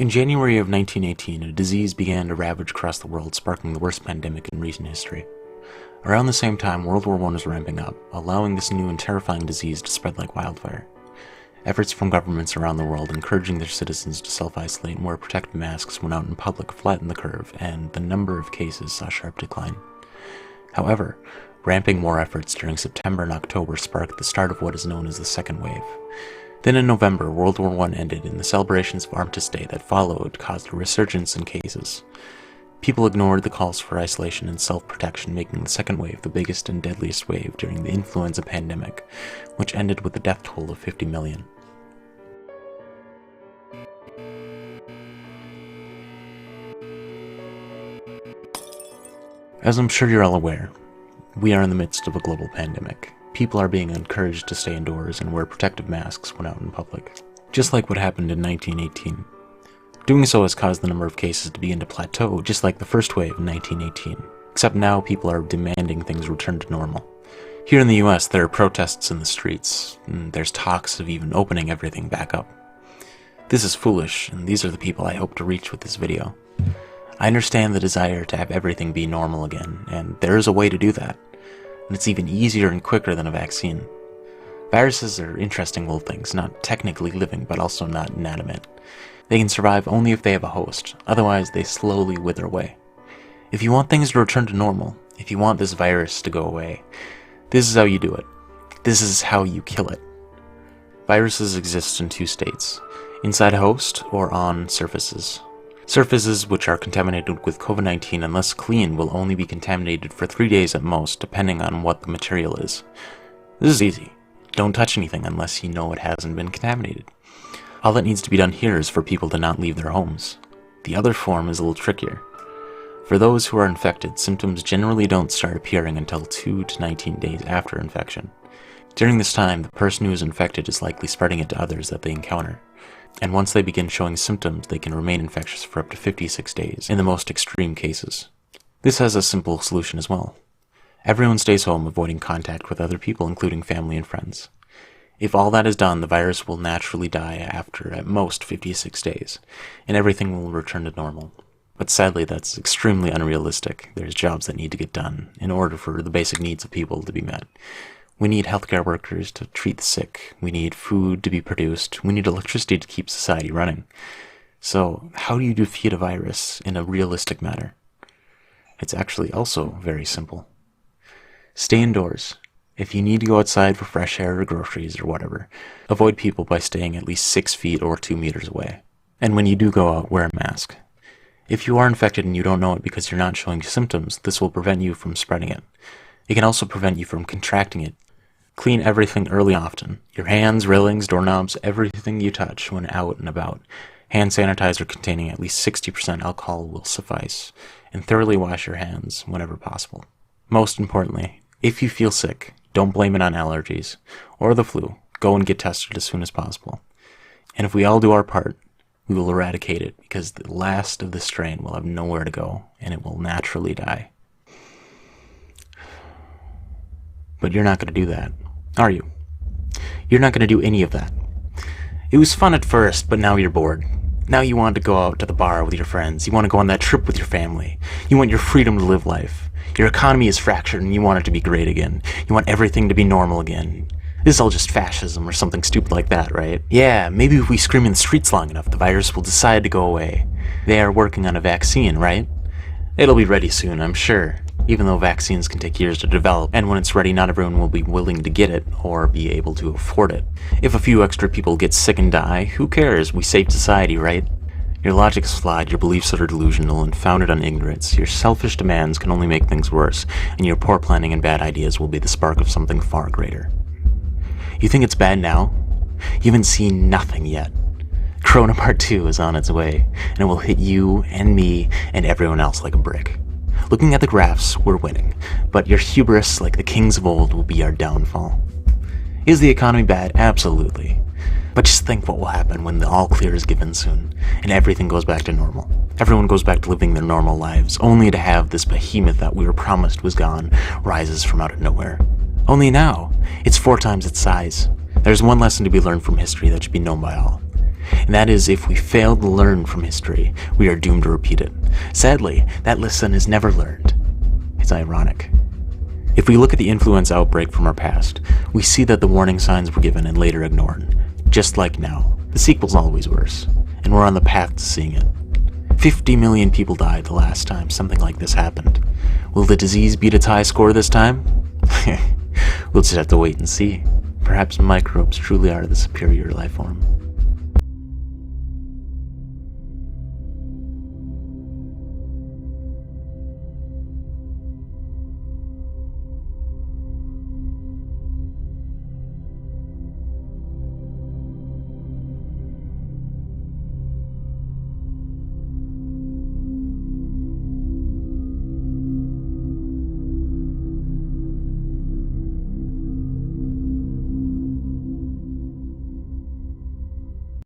In January of 1918, a disease began to ravage across the world, sparking the worst pandemic in recent history. Around the same time, World War I was ramping up, allowing this new and terrifying disease to spread like wildfire. Efforts from governments around the world encouraging their citizens to self-isolate and wear protective masks when out in public flattened the curve, and the number of cases saw a sharp decline. However, ramping war efforts during September and October sparked the start of what is known as the Second Wave. Then in November, World War I ended, and the celebrations of Armistice Day that followed caused a resurgence in cases. People ignored the calls for isolation and self-protection, making the second wave the biggest and deadliest wave during the influenza pandemic, which ended with a death toll of 50 million. As I'm sure you're all aware, we are in the midst of a global pandemic. People are being encouraged to stay indoors and wear protective masks when out in public, just like what happened in 1918. Doing so has caused the number of cases to begin to plateau, just like the first wave in 1918, except now people are demanding things return to normal. Here in the US, there are protests in the streets, and there's talks of even opening everything back up. This is foolish, and these are the people I hope to reach with this video. I understand the desire to have everything be normal again, and there is a way to do that. And it's even easier and quicker than a vaccine. Viruses are interesting little things, not technically living, but also not inanimate. They can survive only if they have a host, otherwise they slowly wither away. If you want things to return to normal, if you want this virus to go away, this is how you do it. This is how you kill it. Viruses exist in two states, inside a host or on surfaces. Surfaces which are contaminated with Covid-19 unless clean will only be contaminated for 3 days at most, depending on what the material is. This is easy. Don't touch anything unless you know it hasn't been contaminated. All that needs to be done here is for people to not leave their homes. The other form is a little trickier. For those who are infected, symptoms generally don't start appearing until 2 to 19 days after infection. During this time, the person who is infected is likely spreading it to others that they encounter. And once they begin showing symptoms, they can remain infectious for up to 56 days, in the most extreme cases. This has a simple solution as well. Everyone stays home, avoiding contact with other people, including family and friends. If all that is done, the virus will naturally die after, at most, 56 days, and everything will return to normal. But sadly, that's extremely unrealistic. There's jobs that need to get done in order for the basic needs of people to be met. We need healthcare workers to treat the sick. We need food to be produced. We need electricity to keep society running. So, how do you defeat a virus in a realistic manner? It's actually also very simple. Stay indoors. If you need to go outside for fresh air or groceries or whatever, avoid people by staying at least 6 feet or 2 meters away. And when you do go out, wear a mask. If you are infected and you don't know it because you're not showing symptoms, this will prevent you from spreading it. It can also prevent you from contracting it. Clean everything early often. Your hands, railings, doorknobs, everything you touch when out and about. Hand sanitizer containing at least 60% alcohol will suffice. And thoroughly wash your hands whenever possible. Most importantly, if you feel sick, don't blame it on allergies or the flu. Go and get tested as soon as possible. And if we all do our part, we will eradicate it, because the last of the strain will have nowhere to go and it will naturally die. But you're not going to do that, are you? You're not going to do any of that. It was fun at first, but now you're bored. Now you want to go out to the bar with your friends. You want to go on that trip with your family. You want your freedom to live life. Your economy is fractured and you want it to be great again. You want everything to be normal again. This is all just fascism or something stupid like that, right? Yeah, maybe if we scream in the streets long enough, the virus will decide to go away. They are working on a vaccine, right? It'll be ready soon, I'm sure. Even though vaccines can take years to develop, and when it's ready, not everyone will be willing to get it or be able to afford it. If a few extra people get sick and die, who cares? We saved society, right? Your logic is flawed, your beliefs are delusional and founded on ignorance. Your selfish demands can only make things worse, and your poor planning and bad ideas will be the spark of something far greater. You think it's bad now? You haven't seen nothing yet. Corona Part 2 is on its way, and it will hit you and me and everyone else like a brick. Looking at the graphs, we're winning, but your hubris, like the kings of old, will be our downfall. Is the economy bad? Absolutely. But just think what will happen when the all clear is given soon, and everything goes back to normal. Everyone goes back to living their normal lives, only to have this behemoth that we were promised was gone rises from out of nowhere. Only now, it's 4 times its size. There's one lesson to be learned from history that should be known by all. and that is if we fail to learn from history, we are doomed to repeat it. Sadly, that lesson is never learned. It's ironic. If we look at the influenza outbreak from our past, we see that the warning signs were given and later ignored. Just like now, the sequel's always worse, and we're on the path to seeing it. 50 million people died the last time something like this happened. Will the disease beat its high score this time? We'll just have to wait and see. Perhaps microbes truly are the superior life form.